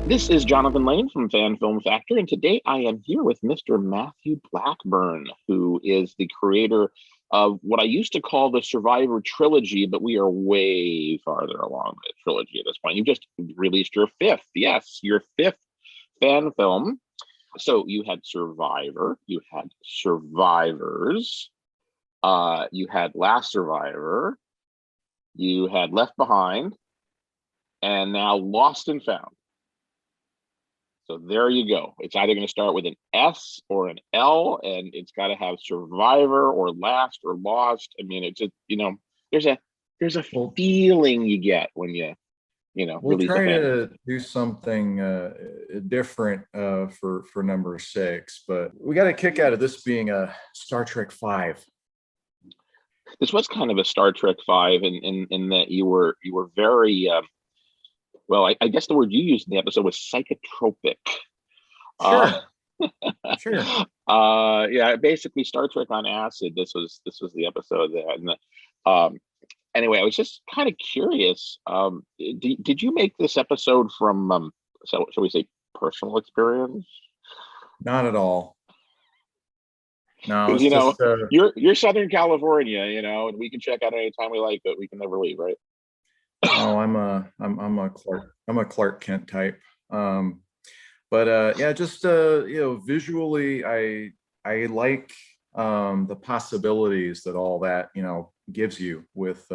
This is Jonathan Lane from Fan Film Factor, and today I am here with Mr. Matthew Blackburn, who is the creator of what I used to call the Survivor trilogy, but we are way farther along the trilogy at this point. You just released your fifth, yes, your fifth fan film. So you had Survivor, you had Survivors, you had Last Survivor, you had Left Behind, and now Lost and Found. So there you go. It's either going to start with an S or an L, and it's got to have Survivor or Last or Lost. I mean, it's just, there's a feeling you get when We'll release a try fan. to do something different for number six, but we got a kick out of this being a Star Trek V. This was kind of a Star Trek V, in that you were very well. I guess the word you used in the episode was psychotropic. Sure, sure. Yeah, basically Star Trek on acid. This was the episode that, and anyway, I was just kind of curious. Did you make this episode from shall we say personal experience? Not at all. No, Because it's just you're Southern California, and we can check out anytime we like, but we can never leave, right? no. I'm a Clark Kent type. But yeah, just visually, I like the possibilities that all that gives you with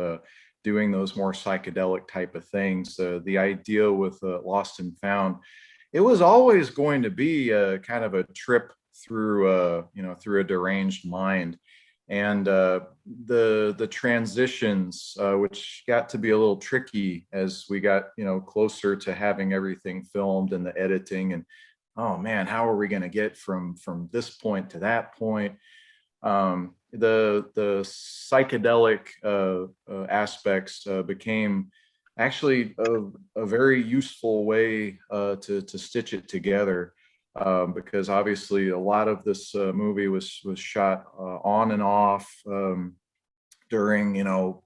doing those more psychedelic type of things. The idea with Lost and Found, it was always going to be a kind of a trip through through a deranged mind, and the transitions, which got to be a little tricky as we got closer to having everything filmed and the editing, and oh man, how are we going to get from this point to that point? The psychedelic aspects became actually a very useful way to stitch it together, because obviously a lot of this movie was shot on and off during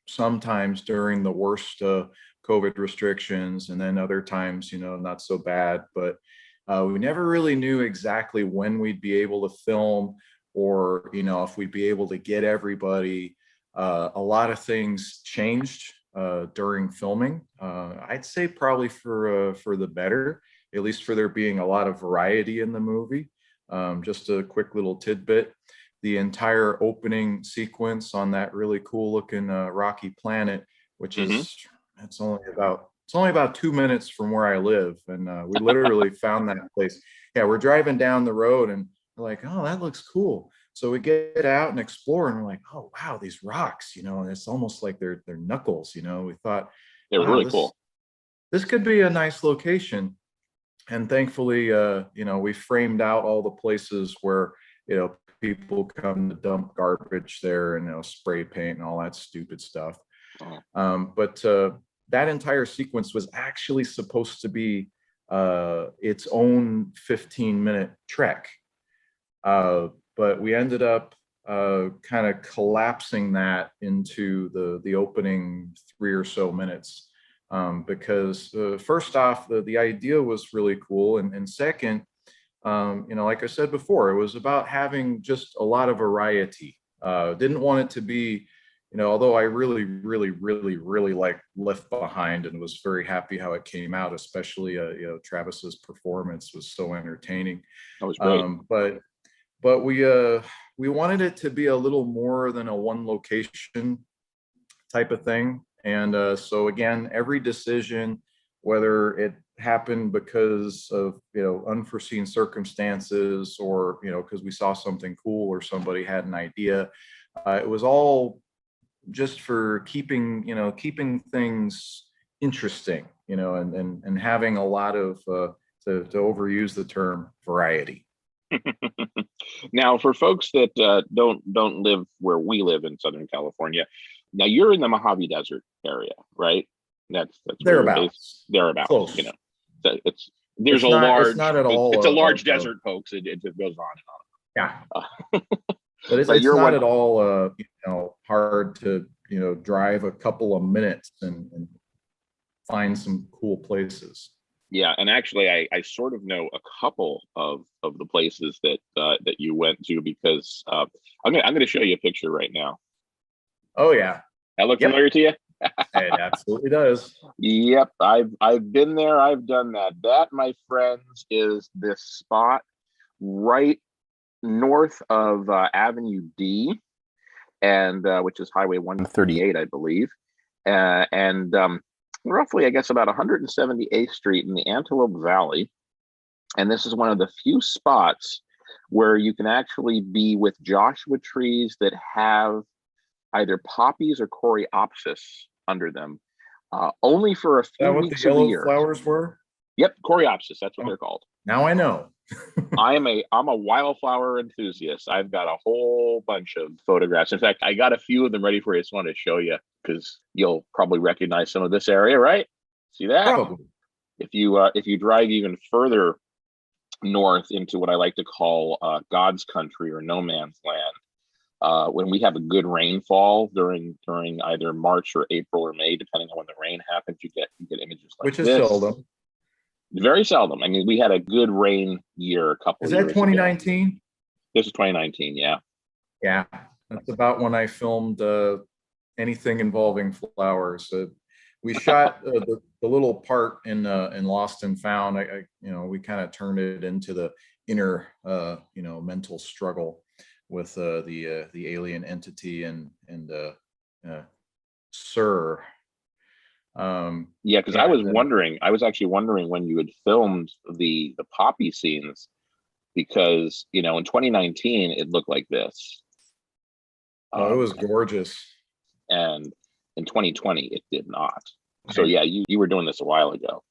sometimes during the worst COVID restrictions, and then other times not so bad, but we never really knew exactly when we'd be able to film, or if we'd be able to get everybody. A lot of things changed during filming. I'd say probably for the better, at least for there being a lot of variety in the movie. Just a quick little tidbit: the entire opening sequence on that really cool looking rocky planet, which is it's only about 2 minutes from where I live, and we literally found that place. Yeah, we're driving down the road and we're like, oh, that looks cool. So we get out and explore, and we're like, oh wow, these rocks, and it's almost like they're knuckles. We thought, It was wow, really cool. this could be a nice location. And thankfully, we framed out all the places where people come to dump garbage there, and spray paint and all that stupid stuff. But that entire sequence was actually supposed to be its own 15-minute trek. But we ended up kind of collapsing that into the opening 3 or so minutes, because first off, the idea was really cool, and second, like I said before, it was about having just a lot of variety. Didn't want it to be, although I really, really, really, really like Left Behind and was very happy how it came out, especially Travis's performance was so entertaining. That was great. But we wanted it to be a little more than a one location type of thing. And so again, every decision, whether it happened because of unforeseen circumstances, or because we saw something cool or somebody had an idea, it was all just for keeping things interesting, and having a lot of to overuse the term, variety. Now, for folks that don't live where we live in Southern California, now you're in the Mojave Desert area, right? That's where you're based. Thereabouts. Thereabouts, Close. It's It's not at all. It's a large desert, folks. It just goes on Yeah. and on. But it's you're not one. at all hard to drive a couple of minutes and find some cool places. Yeah, and actually, I sort of know a couple of the places that that you went to because I'm gonna show you a picture right now. Oh yeah. That look Yep. familiar to you? It absolutely does. Yep, I've been there. I've done that. That, my friends, is this spot right north of Avenue D, and which is Highway 138, I believe, and roughly, I guess, about 178th Street in the Antelope Valley. And this is one of the few spots where you can actually be with Joshua trees that have either poppies or coreopsis under them, only for a Is few that what the weeks of the yellow year. flowers were? Yep, coreopsis, that's what Oh, they're called. now I know. I'm a wildflower enthusiast. I've got a whole bunch of photographs. In fact, I got a few of them ready for you. I just want to show you because you'll probably recognize some of this area, right? See that? Probably. If you drive even further north into what I like to call God's country or no man's land, when we have a good rainfall during either March or April or May, depending on when the rain happens, you get images like Which is this. seldom. Very seldom. I mean, we had a good rain year a couple Is of that years ago. 2019? This is 2019, yeah. Yeah, that's about when I filmed anything involving flowers. We shot the little part in Lost and Found. We kind of turned it into the inner mental struggle with the alien entity and Sir. Yeah, because I was actually wondering when you had filmed the poppy scenes, because in 2019 it looked like this, Oh, it was gorgeous. and in 2020 it did not. So yeah, you were doing this a while ago.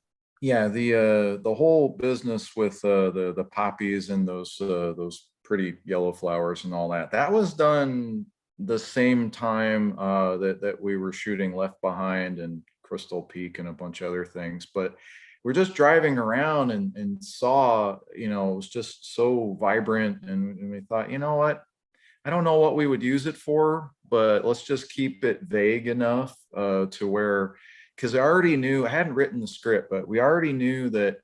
Yeah, the whole business with the poppies and those pretty yellow flowers and all that was done the same time that we were shooting Left Behind and Crystal Peak and a bunch of other things. But we're just driving around and saw, it was just so vibrant, and we thought, you know what? I don't know what we would use it for, but let's just keep it vague enough to where, because I hadn't written the script, but we already knew that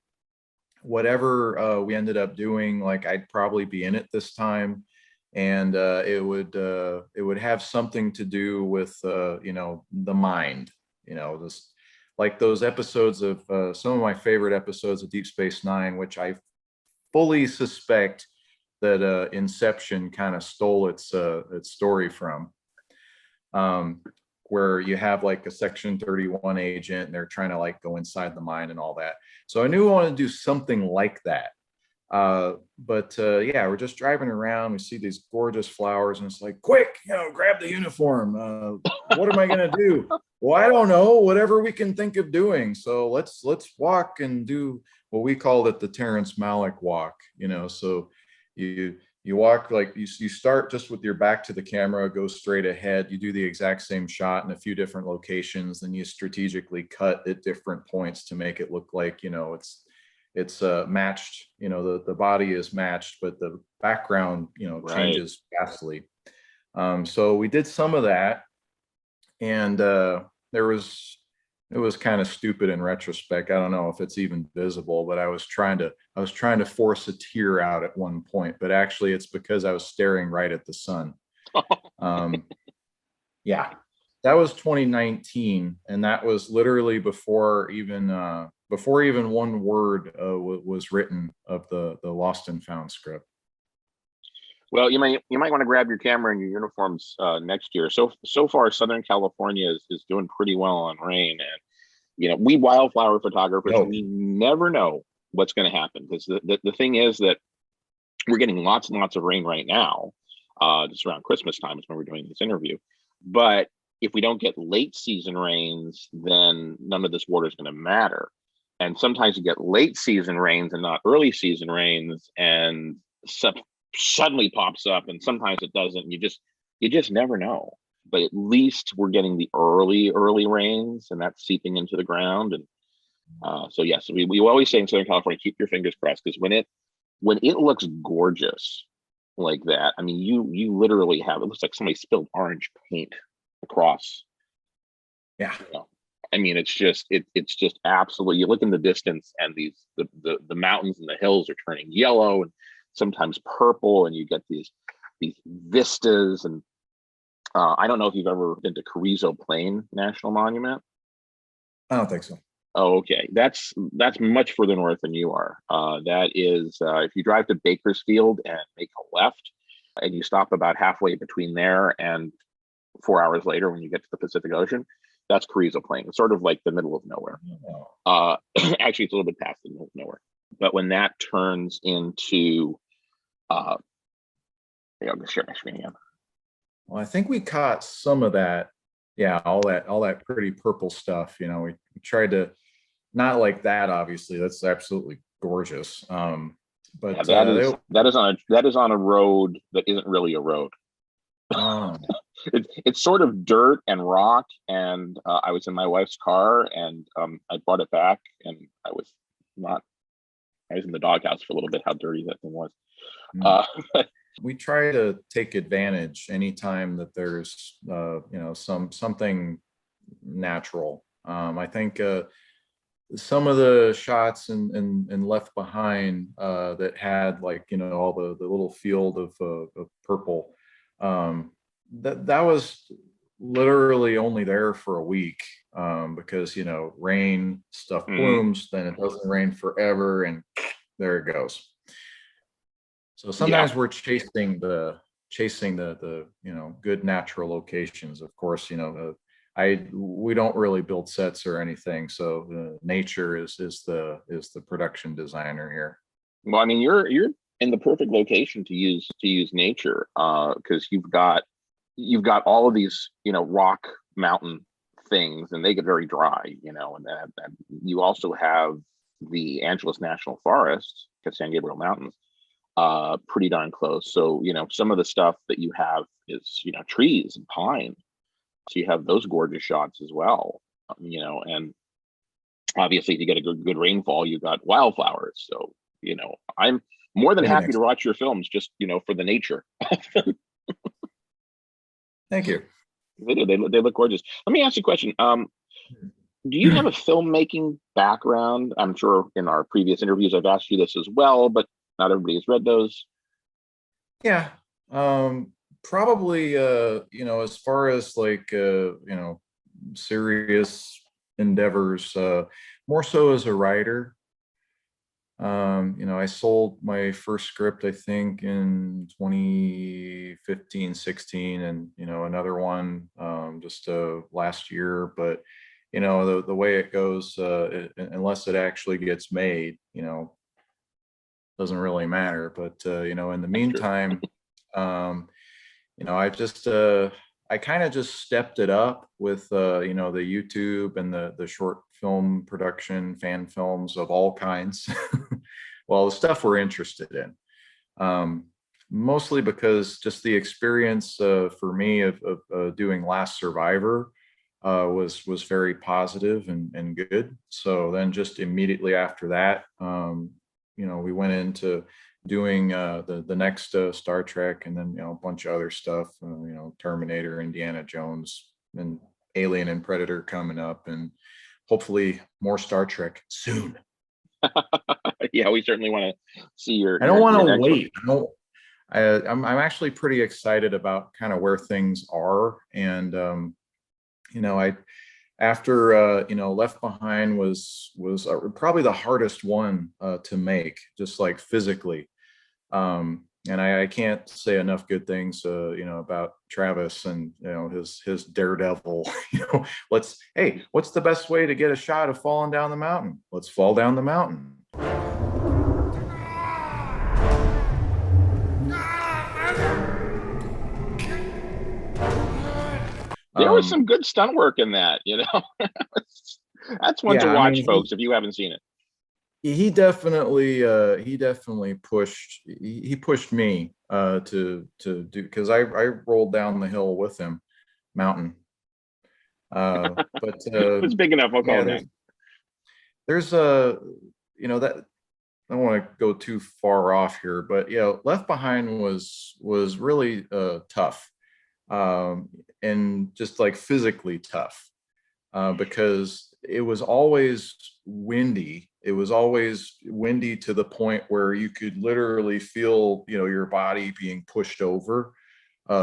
whatever we ended up doing, like I'd probably be in it this time, and it would have something to do with the mind, this, like those episodes of some of my favorite episodes of Deep Space Nine, which I fully suspect that Inception kind of stole its story from, where you have like a Section 31 agent and they're trying to like go inside the mind and all that. So I knew I wanted to do something like that. But yeah, we're just driving around. We see these gorgeous flowers, and it's like, quick, grab the uniform. What am I gonna do? Well, I don't know. Whatever we can think of doing. So let's walk and do what we called it the Terrence Malick walk. So you walk, like you start just with your back to the camera, go straight ahead. You do the exact same shot in a few different locations, then you strategically cut at different points to make it look like it's matched. The body is matched, but the background Right. changes vastly. So we did some of that, and it was kind of stupid in retrospect. I don't know if it's even visible, but I was trying to force a tear out at one point, but actually it's because I was staring right at the sun. Yeah, that was 2019, and that was literally before even one word was written of the Lost and Found script. Well, you might want to grab your camera and your uniforms next year. So far, Southern California is doing pretty well on rain, and we wildflower photographers, we never know what's going to happen, because the thing is that we're getting lots and lots of rain right now. Just around Christmas time is when we're doing this interview. But if we don't get late season rains, then none of this water is going to matter. And sometimes you get late season rains and not early season rains, and suddenly pops up, and sometimes it doesn't. You just never know. But at least we're getting the early rains, and that's seeping into the ground. And so yes, we always say in Southern California, keep your fingers crossed, because when it looks gorgeous like that, I mean, you literally have, it looks like somebody spilled orange paint across. Yeah. I mean, it's just absolutely. You look in the distance, and the mountains and the hills are turning yellow and sometimes purple, and you get these vistas. And I don't know if you've ever been to Carrizo Plain National Monument. I don't think so. Oh, okay. That's much further north than you are. That is, if you drive to Bakersfield and make a left, and you stop about halfway between there and 4 hours later when you get to the Pacific Ocean, that's Carrizo Plain. It's sort of like the middle of nowhere. Actually, it's a little bit past the middle of nowhere. But when that turns into, I'll just share my screen again. Well, I think we caught some of that. Yeah, all that pretty purple stuff. We tried to not like that. Obviously, that's absolutely gorgeous. But yeah, that is on a road that isn't really a road. Oh. It's sort of dirt and rock, and I was in my wife's car, and I brought it back, and I was in the doghouse for a little bit. How dirty that thing was. We try to take advantage anytime that there's something natural. I think some of the shots in Left Behind that had all the little field of purple, that was literally only there for a week, because rain, stuff blooms, then it doesn't rain forever, and there it goes. So sometimes we're chasing the good natural locations. Of course, we don't really build sets or anything, so nature is the production designer here. Well, I mean, you're in the perfect location to use nature, because you've got all of these rock mountain things, and they get very dry, and you also have the Angeles National Forest, San Gabriel Mountains, pretty darn close. So some of the stuff that you have is trees and pine, so you have those gorgeous shots as well. And obviously if you get a good rainfall, you got wildflowers. So I'm more than happy to watch your films, just for the nature. Thank you. They do. They look gorgeous. Let me ask you a question. Do you have a filmmaking background? I'm sure in our previous interviews I've asked you this as well, but not everybody has read those. Yeah. Probably, as far as serious endeavors, more so as a writer. I sold my first script, I think, in 2015, 16, and another one just last year. But the way it goes, unless it actually gets made, doesn't really matter. But in the meantime, I kind of just stepped it up with the YouTube and the short film production, fan films of all kinds. Well, the stuff we're interested in, mostly because just the experience for me of doing Last Survivor was very positive and good. So then just immediately after that, we went into doing the next Star Trek, and then a bunch of other stuff, Terminator, Indiana Jones, and Alien and Predator coming up, and hopefully more Star Trek soon. Yeah, we certainly want to see your. I don't want to wait. I'm actually pretty excited about kind of where things are, and after Left Behind was probably the hardest one to make, just like physically. And I can't say enough good things about Travis and his daredevil. What's the best way to get a shot of falling down the mountain? Let's fall down the mountain. There was some good stunt work in that, That's one to watch, folks, if you haven't seen it. He definitely pushed me to do, because I rolled down the hill with him, mountain. But it's big enough. I'll call it that. There's that. I don't want to go too far off here, but Left Behind was really tough, and just like physically tough. because it was always windy. It was always windy to the point where you could literally feel, your body being pushed over.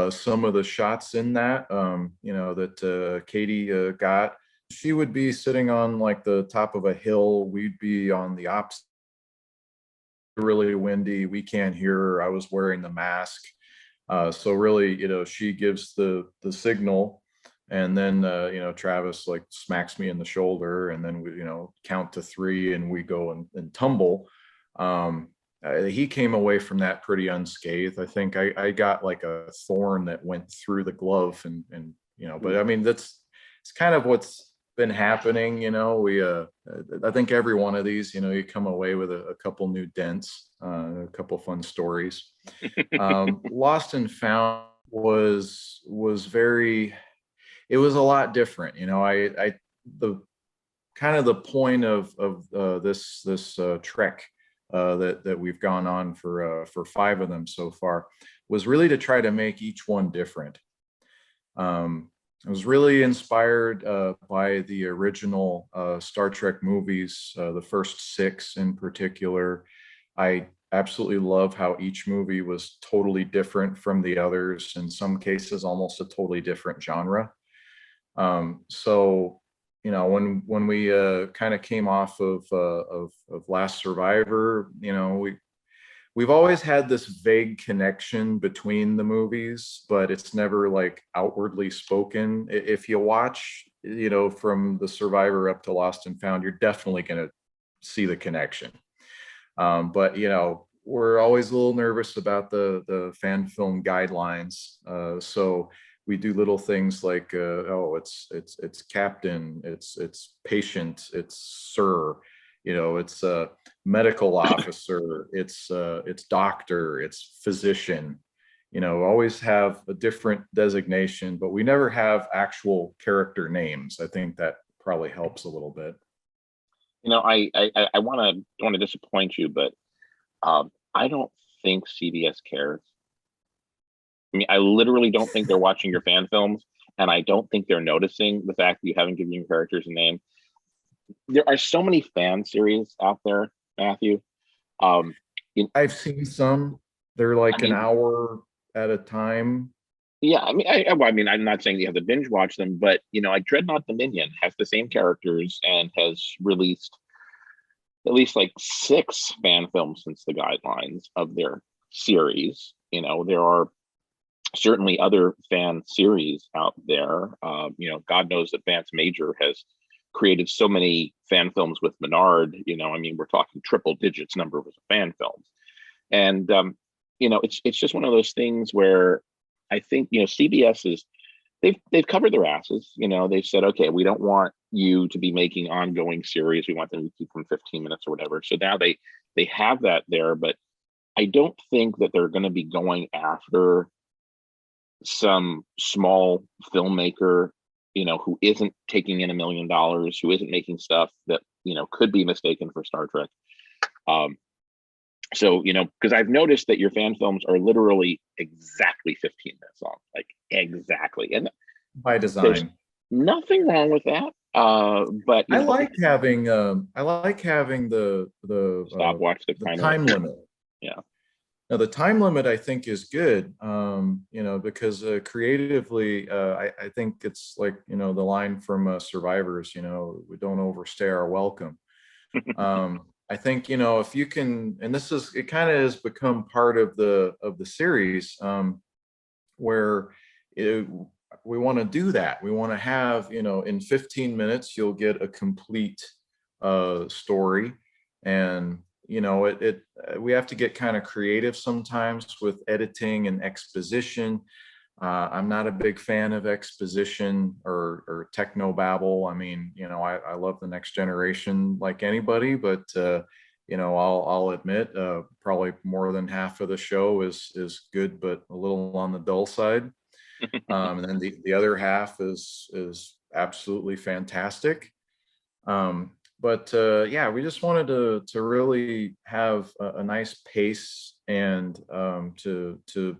Some of the shots in that, that Katie got, she would be sitting on like the top of a hill. We'd be on the opposite, really windy. We can't hear her. I was wearing the mask. So really, she gives the signal, and then Travis like smacks me in the shoulder, and then we count to three, and we go and tumble. He came away from that pretty unscathed. I think I got like a thorn that went through the glove, and but I mean it's kind of what's been happening. We I think every one of these, you come away with a couple new dents, a couple fun stories. Lost and Found was very, it was a lot different. I the kind of the point of this trek that we've gone on for five of them so far was really to try to make each one different. I was really inspired by the original Star Trek movies, the first six in particular. I absolutely love how each movie was totally different from the others, in some cases almost a totally different genre. So when we kind of came off of Last Survivor, we've always had this vague connection between the movies, but it's never like outwardly spoken. If you watch, from the Survivor up to Lost and Found, you're definitely going to see the connection. But we're always a little nervous about the fan film guidelines. So we do little things like, it's captain, it's patient, it's sir, it's a medical officer, it's doctor, it's physician. Always have a different designation, but we never have actual character names. I think that probably helps a little bit. I want to disappoint you, but I don't think CBS cares. I mean, I literally don't think they're watching your fan films, and I don't think they're noticing the fact that you haven't given your characters a name. There are so many fan series out there, Matthew. I've seen some. They're like an hour at a time. Yeah, I mean, I'm not saying you have to binge watch them, but like Dreadnought Dominion has the same characters and has released at least like 6 fan films since the guidelines of their series. There are certainly other fan series out there. God knows that Vance Major has created so many fan films with Menard. I mean, we're talking triple digits number of fan films, and it's just one of those things where I think CBS is they've covered their asses. They've said, okay, we don't want you to be making ongoing series. We want them to keep them 15 minutes or whatever. So now they have that there, but I don't think that they're going to be going after some small filmmaker, who isn't taking in $1 million, who isn't making stuff that, could be mistaken for Star Trek. So, because I've noticed that your fan films are literally exactly 15 minutes long, like exactly. And by design, nothing wrong with that. But I like having the stopwatch, the time limit. Yeah. Now the time limit I think is good, because creatively, I think it's like, the line from Survivors, we don't overstay our welcome. I think, if you can, and it kind of has become part of the series, where we want to do that. We want to have, in 15 minutes, you'll get a complete story. And, we have to get kind of creative sometimes with editing and exposition. I'm not a big fan of exposition or techno babble. I mean, I love the Next Generation like anybody, but I'll admit, probably more than half of the show is good, but a little on the dull side. And then the other half is absolutely fantastic. But yeah, we just wanted to really have a nice pace, and to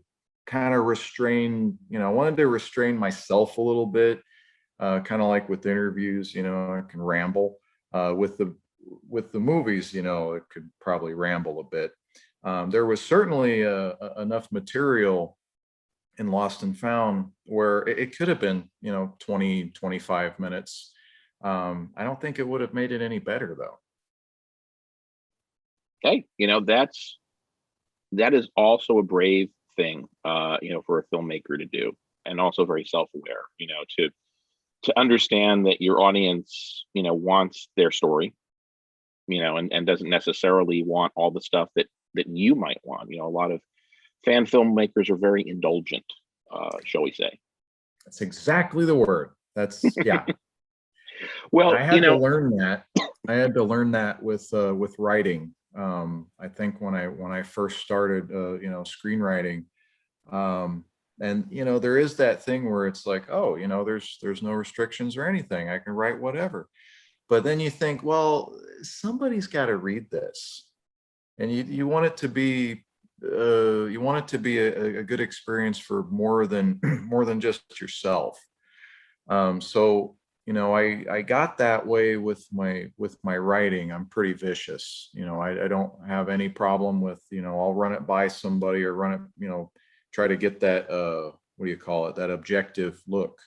kind of restrain, I wanted to restrain myself a little bit, kind of like with interviews, I can ramble. With the movies, it could probably ramble a bit. There was certainly enough material in Lost and Found where it could have been, 20, 25 minutes. I don't think it would have made it any better though. Hey, that is also a brave thing, for a filmmaker to do, and also very self-aware, to understand that your audience, wants their story, and doesn't necessarily want all the stuff that you might want. A lot of fan filmmakers are very indulgent, shall we say. That's exactly the word. That's yeah. Well, I had to learn that. I had to learn that with writing. I think when I first started, screenwriting, and there is that thing where it's like, oh, there's no restrictions or anything. I can write whatever. But then you think, well, somebody's got to read this, and you want it to be a good experience for more than more than just yourself. So I got that way with my writing. I'm pretty vicious. I don't have any problem with, I'll run it by somebody or run it, try to get that what do you call it, that objective look,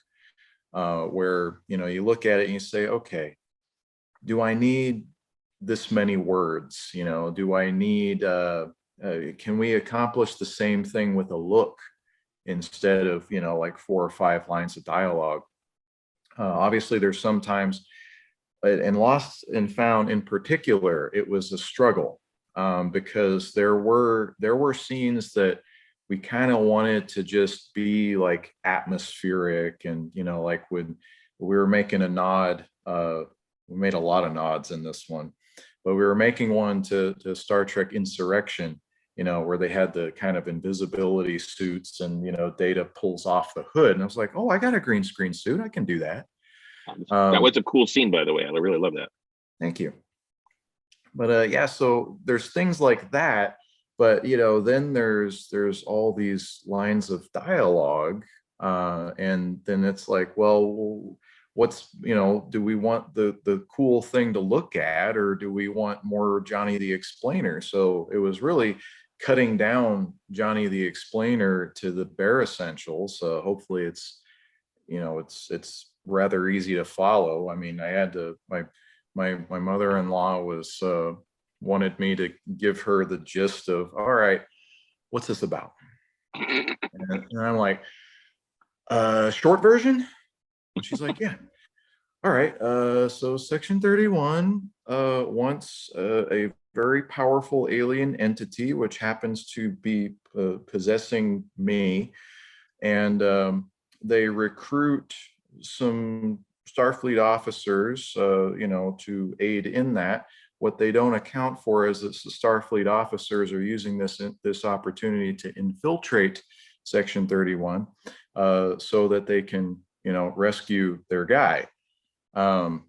where you look at it and you say, okay, do I need this many words? Do I need can we accomplish the same thing with a look instead of like 4 or 5 lines of dialogue? Obviously, there's sometimes, and Lost and Found in particular, it was a struggle, because there were scenes that we kind of wanted to just be like atmospheric, and like when we were making a nod, we made a lot of nods in this one, but we were making one to Star Trek Insurrection, where they had the kind of invisibility suits, and Data pulls off the hood, and I was like, oh, I got a green screen suit, I can do that. That was a cool scene, by the way. I really love that. Thank you. But yeah, so there's things like that, but then there's all these lines of dialogue, and then it's like, well, what's do we want the cool thing to look at, or do we want more Johnny the Explainer? So it was really cutting down Johnny the Explainer to the bare essentials. Hopefully it's rather easy to follow. I mean, I had to, my mother-in-law was wanted me to give her the gist of, all right, what's this about? And I'm like, short version? And she's like, yeah. All right. So Section 31 wants a very powerful alien entity, which happens to be possessing me. And they recruit some Starfleet officers, to aid in that. What they don't account for is that the Starfleet officers are using this opportunity to infiltrate Section 31, so that they can, rescue their guy. And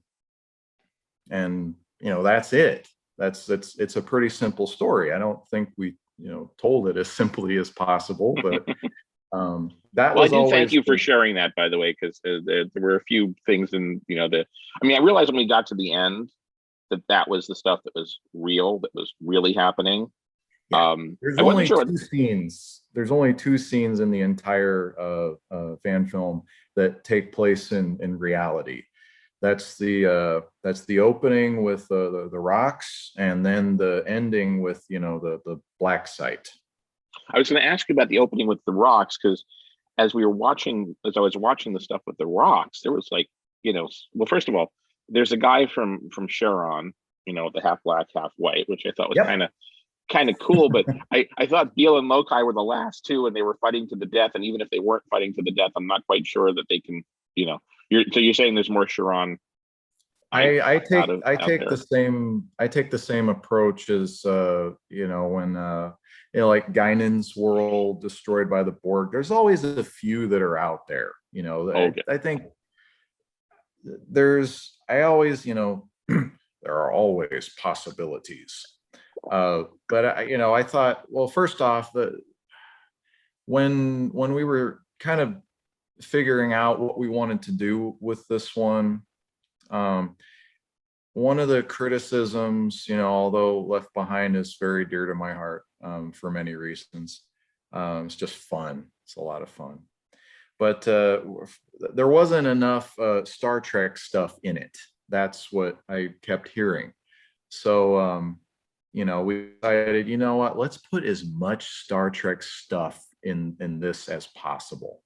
that's it. It's a pretty simple story. I don't think we told it as simply as possible, but that was I do always thank you for sharing that, by the way, because there were a few things in I realized when we got to the end that was the stuff that was real, that was really happening. Yeah. There's only two scenes. There's only 2 scenes in the entire fan film that take place in reality. That's the opening with the rocks, and then the ending with the black site. I was going to ask you about the opening with the rocks, because as I was watching the stuff with the rocks, there was like, well, first of all, there's a guy from Sharon, the half black, half white, which I thought was kind of cool. But I thought Beale and Lokai were the last 2, and they were fighting to the death. And even if they weren't fighting to the death, I'm not quite sure that they can, you're saying there's more Sharon. I take the same approach as when like Guinan's world destroyed by the Borg. There's always a few that are out there. Okay. I think I always there are always possibilities. But I thought, well, first off, that when we were kind of figuring out what we wanted to do with this one. Um, one of the criticisms, although Left Behind is very dear to my heart for many reasons, it's just fun. It's a lot of fun. But there wasn't enough Star Trek stuff in it. That's what I kept hearing. So, we decided, you know what, let's put as much Star Trek stuff in this as possible.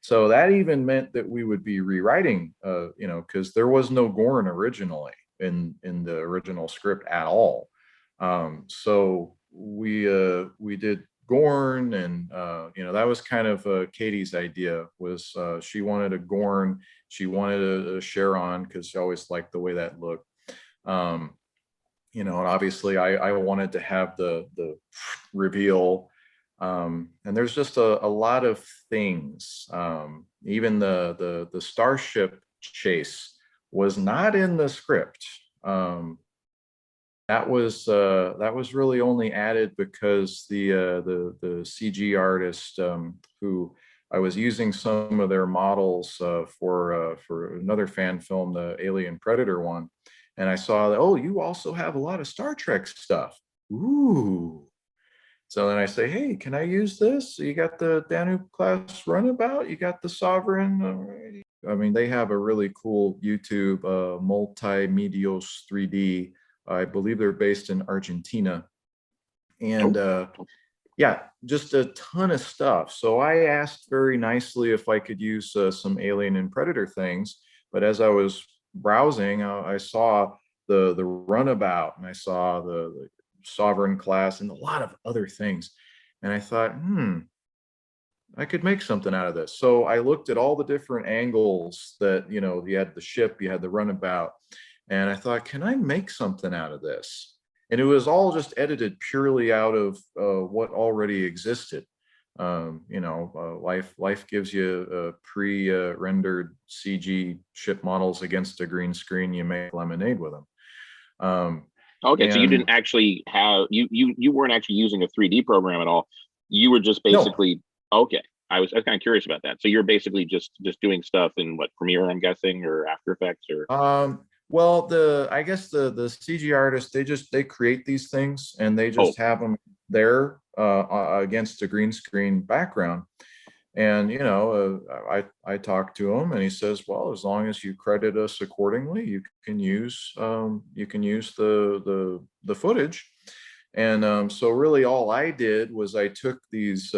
So that even meant that we would be rewriting, because there was no Gorn originally in the original script at all. So we did Gorn, and that was kind of Katie's idea. Was she wanted a Gorn, she wanted a Charon because she always liked the way that looked. And obviously I wanted to have the reveal. And there's just a lot of things. Even the starship chase was not in the script. That was really only added because the CG artist, who I was using some of their models for another fan film, the Alien Predator one, and I saw that, oh, you also have a lot of Star Trek stuff. Ooh. So then I say, hey, can I use this? You got the Danube class runabout, you got the Sovereign. I mean, they have a really cool YouTube, Multimedios 3D. I believe they're based in Argentina. And yeah, just a ton of stuff. So I asked very nicely if I could use some Alien and Predator things. But as I was browsing, I saw the runabout, and I saw the Sovereign class and a lot of other things. And I thought, I could make something out of this. So I looked at all the different angles that, you had the ship, you had the runabout, and I thought, can I make something out of this? And it was all just edited purely out of what already existed. Life gives you pre-rendered CG ship models against a green screen. You make lemonade with them. Okay, so you didn't actually have you weren't actually using a 3D program at all. You were just basically okay. I was kind of curious about that. So you're basically just doing stuff in what, Premiere, I'm guessing, or After Effects, or well, I guess the CG artists, they create these things and they just have them there against a green screen background. And I talked to him, and he says, well, as long as you credit us accordingly, you can use the footage. And so really all I did was I took these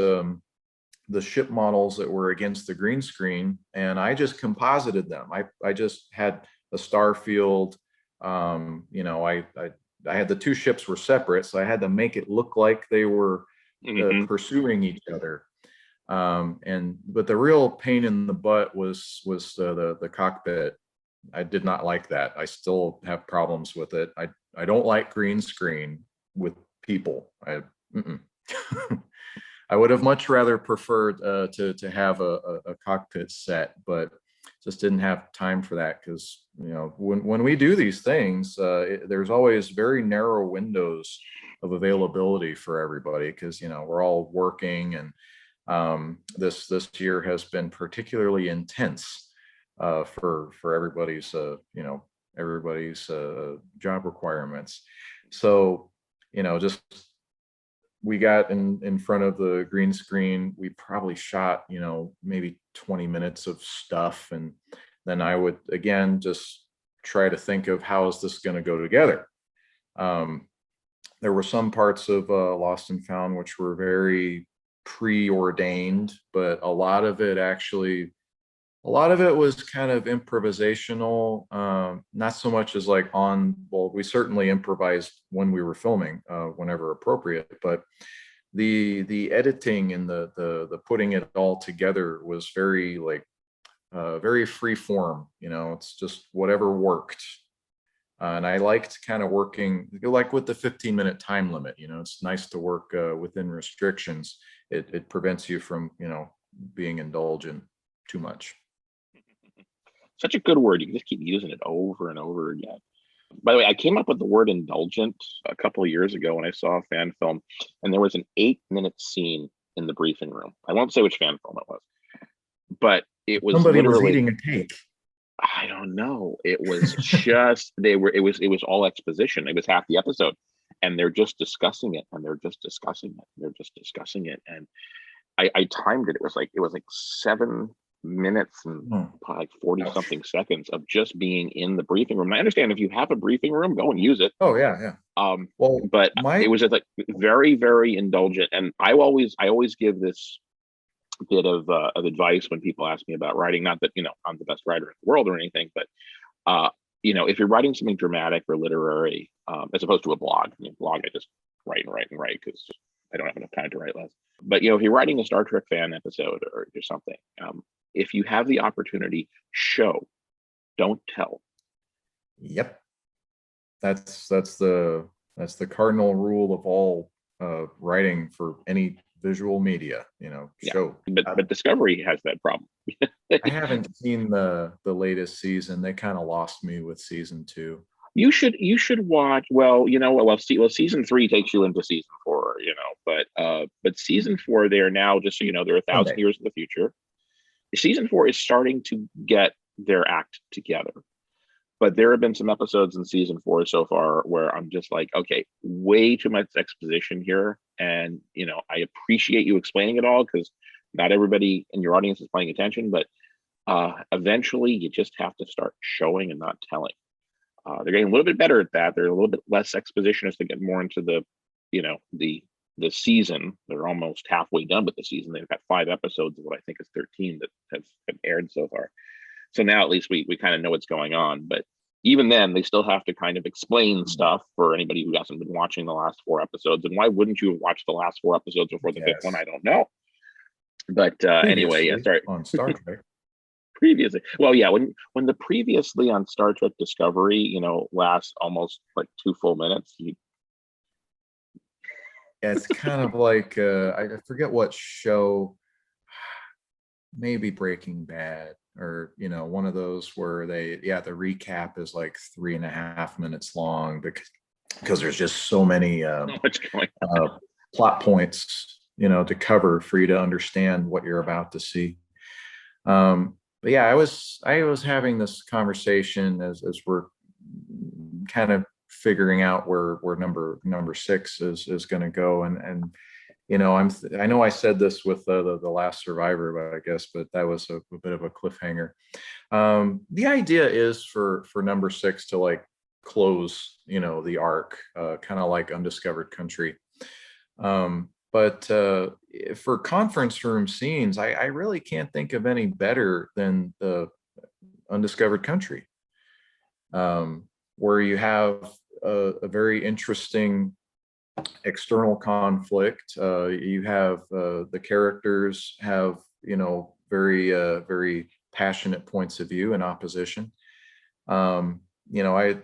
the ship models that were against the green screen, and I just composited them. I just had a star field. I had the two ships were separate, so I had to make it look like they were pursuing each other. But the real pain in the butt was the cockpit. I did not like that. I still have problems with it. I don't like green screen with people. I would have much rather preferred to have a cockpit set, but just didn't have time for that because when we do these things, there's always very narrow windows of availability for everybody because we're all working, and this year has been particularly intense for everybody's job requirements. So just we got in front of the green screen. We probably shot maybe 20 minutes of stuff, and then I would again just try to think of how is this going to go together. There were some parts of Lost and Found which were very preordained, but a lot of it was kind of improvisational, not so much as we certainly improvised when we were filming, whenever appropriate, but the editing and the putting it all together was very very free form. It's just whatever worked. And I liked kind of working like with the 15-minute time limit. It's nice to work within restrictions. It prevents you from being indulgent too much. Such a good word. You can just keep using it over and over again. By the way, I came up with the word indulgent a couple of years ago when I saw a fan film, and there was an 8-minute scene in the briefing room. I won't say which fan film it was, but it was Somebody was literally, eating a cake. I don't know. It was just it was all exposition. It was half the episode, and they're just discussing it, and they're just discussing it, and they're just discussing it. And I timed it. It was like 7 minutes and Hmm. probably like 40 Ouch. something seconds of just being in the briefing room. And I understand if you have a briefing room, go and use it. Oh yeah, yeah. Um, Well, but my it was just like very, very indulgent. And I always give this bit of advice when people ask me about writing. Not that I'm the best writer in the world or anything, but uh, if you're writing something dramatic or literary, as opposed to a blog. I mean, blog I just write and write and write because I don't have enough time to write less. But if you're writing a Star Trek fan episode or something, if you have the opportunity, show, don't tell. yep. That's the cardinal rule of all writing for any visual media. Yeah, Show. but Discovery has that problem. I haven't seen the latest season. They kind of lost me with season 2. You should watch. Well, season 3 takes you into season 4. But season 4, they are now, just so you know, they're 1,000 Someday. years in the future. Season 4 is starting to get their act together. But there have been some episodes in season 4 so far where I'm just like, okay, way too much exposition here. And, I appreciate you explaining it all because not everybody in your audience is paying attention. But eventually you just have to start showing and not telling. They're getting a little bit better at that. They're a little bit less exposition as they get more into the season. They're almost halfway done with the season. They've got 5 episodes of what I think is 13 that have aired so far. So now at least we kind of know what's going on. But even then, they still have to kind of explain stuff for anybody who hasn't been watching the last 4 episodes. And why wouldn't you have watched the last 4 episodes before the 5th one? I Yes. don't know. But anyway, yeah, Previously sorry. on Star Trek. Previously, well, yeah, when the previously on Star Trek Discovery, lasts almost like 2 full minutes, Yeah, it's kind of like I forget what show, maybe Breaking Bad, or one of those where the recap is like 3.5 minutes long because there's just so many so much going on. plot points to cover for you to understand what you're about to see. But yeah, I was having this conversation as we're kind of figuring out where number 6 is going to go, and I know I said this with the last Survivor, but I guess that was a bit of a cliffhanger. The idea is for number 6 to like close the arc, kind of like Undiscovered Country. But for conference room scenes, I really can't think of any better than the Undiscovered Country, where you have a very interesting external conflict. You have the characters have very passionate points of view in opposition. I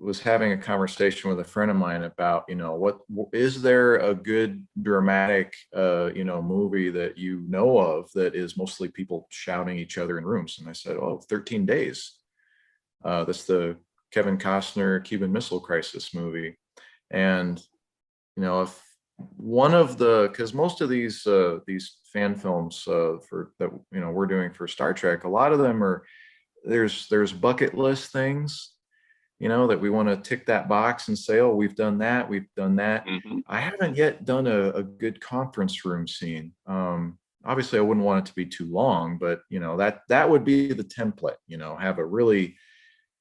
was having a conversation with a friend of mine about what is there a good dramatic movie that of that is mostly people shouting each other in rooms, and I said, 13 Days. That's the Kevin Costner Cuban Missile Crisis movie. And if one of because most of these fan films for that we're doing for Star Trek, a lot of them are there's bucket list things that we want to tick that box and say, we've done that. Mm-hmm. I haven't yet done a good conference room scene. Obviously I wouldn't want it to be too long, but that would be the template. Have a really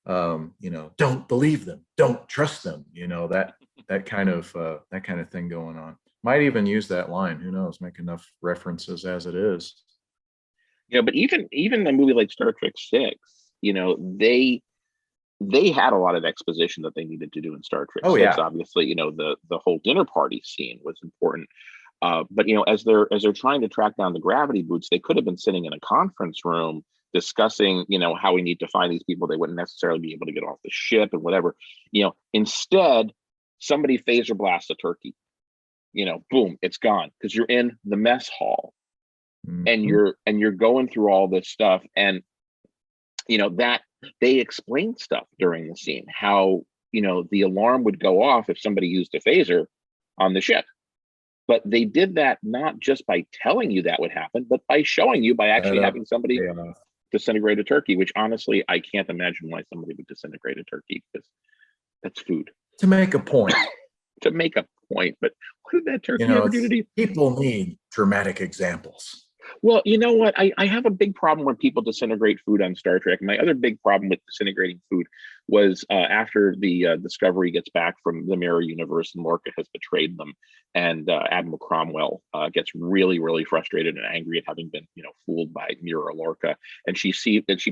don't believe them, don't trust them, that kind of thing going on. Might even use that line, who knows, make enough references as it is. But even a movie like Star Trek 6, they had a lot of exposition that they needed to do in Star Trek Oh 6. yeah. Obviously, the whole dinner party scene was important. But as they're trying to track down the gravity boots, they could have been sitting in a conference room discussing, how we need to find these people. They wouldn't necessarily be able to get off the ship and whatever. Instead, somebody phaser blasts a turkey. Boom, it's gone because you're in the mess hall, and Mhm. you're going through all this stuff, and that they explained stuff during the scene, how the alarm would go off if somebody used a phaser on the ship. But they did that not just by telling you that would happen, but by showing you, by actually Set up having somebody payoff. disintegrate a turkey, which honestly, I can't imagine why somebody would disintegrate a turkey because that's food To make a point. to make a point. But what did that You turkey know, ever do to it's you? people need dramatic examples. Well, you know what? I have a big problem when people disintegrate food on Star Trek. My other big problem with disintegrating food was after the Discovery gets back from the Mirror Universe and Lorca has betrayed them, and Admiral Cromwell gets really, really frustrated and angry at having been, fooled by Mirror Lorca, and she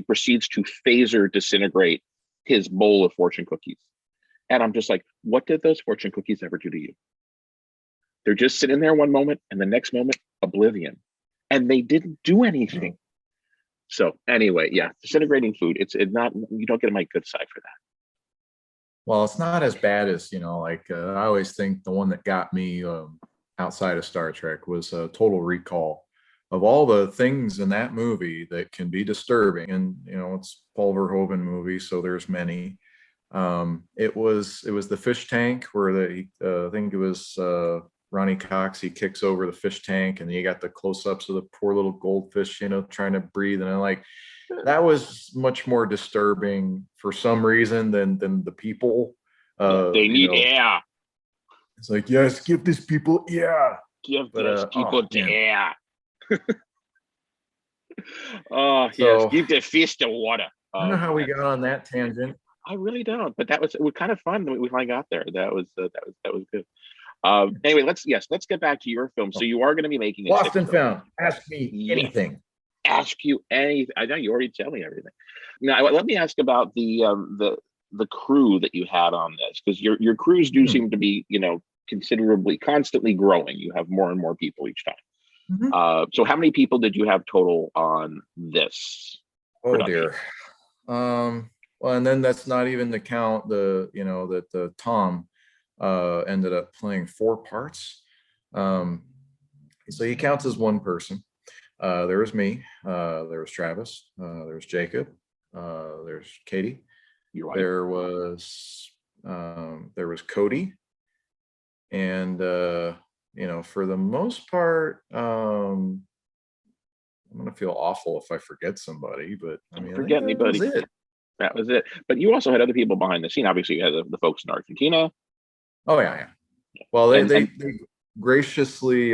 proceeds to phaser disintegrate his bowl of fortune cookies. And I'm just like, what did those fortune cookies ever do to you? They're just sitting there one moment, and the next moment, oblivion, and they didn't do anything. So anyway, yeah, disintegrating food. It's not, you don't get my good side for that. Well, it's not as bad as, I always think the one that got me outside of Star Trek was Total Recall. Of all the things in that movie that can be disturbing, and it's Paul Verhoeven movie, so there's many. It was the fish tank where I think it was Ronnie Cox, he kicks over the fish tank, and then you got the close-ups of the poor little goldfish, trying to breathe. And I'm like, that was much more disturbing for some reason than the people. They need air. It's like, yes, give these people air. Give these people the air. Oh, So, yes, give the fish the water. I don't know how we got on that tangent. I really don't, but it was kind of fun when I got there. That was good. Anyway, let's get back to your film. So you are going to be making a Lost and Found. Ask me anything. Ask you anything. I know you already tell me everything. Now, let me ask about the crew that you had on this, because your crews do seem to be constantly growing. You have more and more people each time. So how many people did you have total on this production? Dear. Well, and then that's not even to count that Tom ended up playing 4 parts. So he counts as one person. There was me, there was Travis, there was Jacob, there's Katie, there was Cody, and for the most part, I'm gonna feel awful if I forget somebody, but I mean, forget anybody. That was it. But you also had other people behind the scene. Obviously, you had the folks in Argentina. Oh yeah. Well, they graciously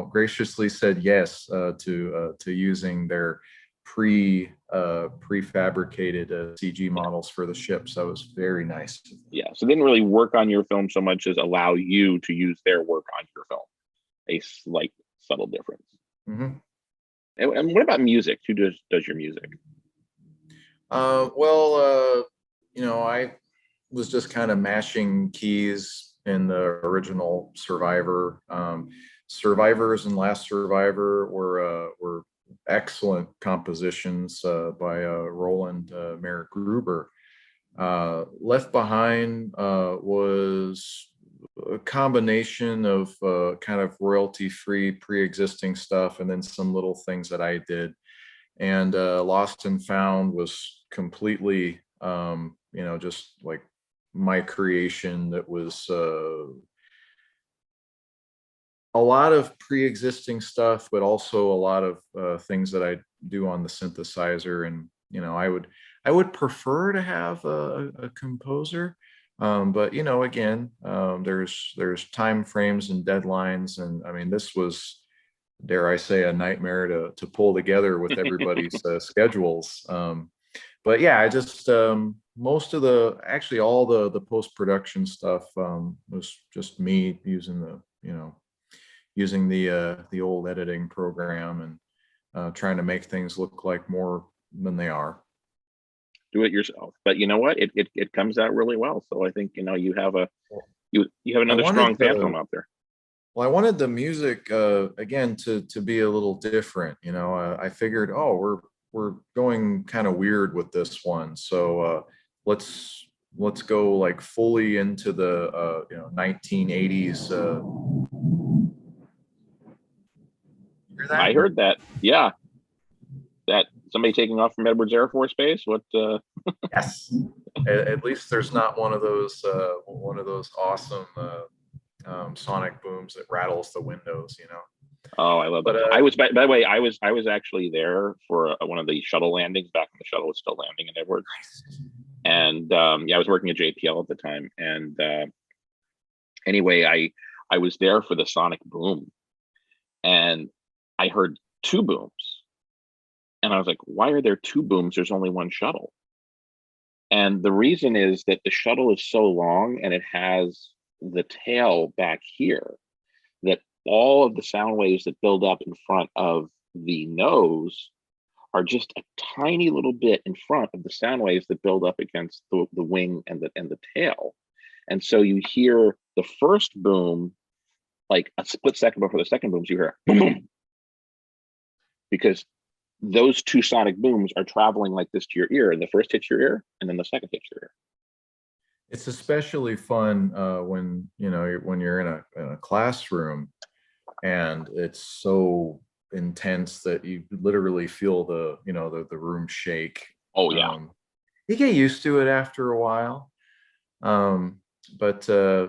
graciously said yes to using their prefabricated CG models for the ships. That was very nice. Yeah, so they didn't really work on your film so much as allow you to use their work on your film. A slight subtle difference. And what about music? Who does your music? I was just kind of mashing keys in the original Survivor. Survivors and Last Survivor were excellent compositions by Roland Merritt Gruber. Left Behind was a combination of kind of royalty-free pre-existing stuff and then some little things that I did. And Lost and Found was completely just like my creation. That was a lot of pre-existing stuff, but also a lot of things that I do on the synthesizer. And I would prefer to have a composer, but again, there's time frames and deadlines, and I mean, this was, dare I say, a nightmare to pull together with everybody's schedules. But yeah, I just most of all the post-production stuff was just me using the old editing program and trying to make things look like more than they are. Do it yourself, but you know what? It comes out really well. So I think you have another strong fan film out there. Well, I wanted the music again to be a little different. I figured, we're going kind of weird with this one, so let's go like fully into the 1980s. Hear that? I heard that. Yeah, that somebody taking off from Edwards Air Force Base. What? Yes. At least there's not one of those awesome sonic booms that rattles the windows. Oh, I love that. But I was, by the way, I was actually there for one of the shuttle landings back when the shuttle was still landing in Edwards. And yeah, I was working at JPL at the time. And anyway, I was there for the sonic boom, and I heard two booms, and I was like, "Why are there two booms? There's only one shuttle." And the reason is that the shuttle is so long and it has the tail back here, that all of the sound waves that build up in front of the nose are just a tiny little bit in front of the sound waves that build up against the wing and the tail. And so you hear the first boom like a split second before the second booms, you hear boom, boom, because those two sonic booms are traveling like this to your ear, and the first hits your ear and then the second hits your ear. it's especially fun when when you're in a classroom and it's so intense that you literally feel the room shake. Oh yeah. You get used to it after a while. But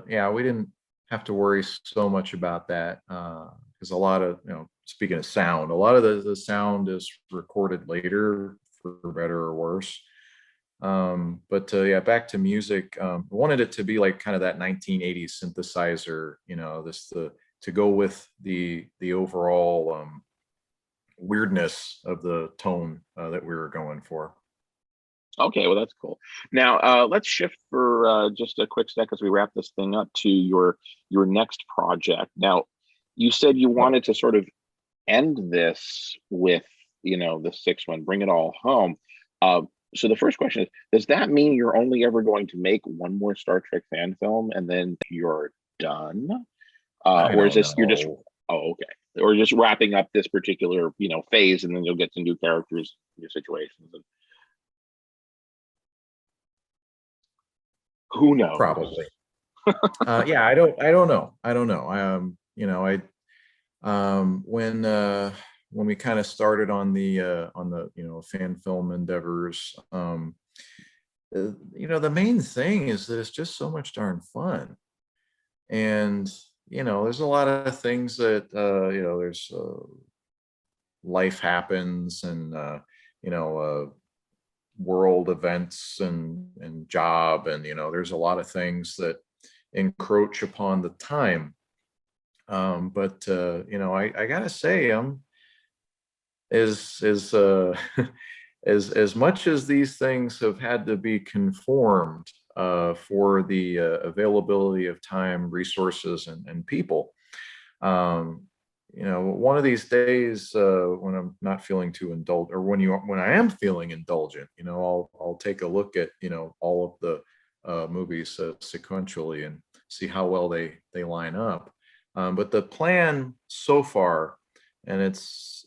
yeah, we didn't have to worry so much about that because a lot of, speaking of sound, a lot of the sound is recorded later for better or worse. But yeah, back to music. Wanted it to be like kind of that 1980s synthesizer, to go with the overall weirdness of the tone that we were going for. Okay, well that's cool. Now let's shift for just a quick sec as we wrap this thing up to your next project. Now, you said you Well, wanted to sort of end this with the sixth one, bring it all home. Uh, so the first question is, does that mean you're only ever going to make one more Star Trek fan film and then you're done? I Or is don't this you're just, know. oh, okay, or just wrapping up this particular phase, and then you'll get to new characters, new situations, and who knows? Probably. Yeah, I don't know. I don't know. I when we kind of started on the fan film endeavors, the main thing is that it's just so much darn fun. And there's a lot of things that there's life happens, and world events and job, and there's a lot of things that encroach upon the time. But I gotta say, is as much as these things have had to be conformed for the availability of time, resources, and people. Um, one of these days when I'm not feeling too indulgent, or when I am feeling indulgent, I'll take a look at all of the movies sequentially and see how well they line up. But the plan so far, and it's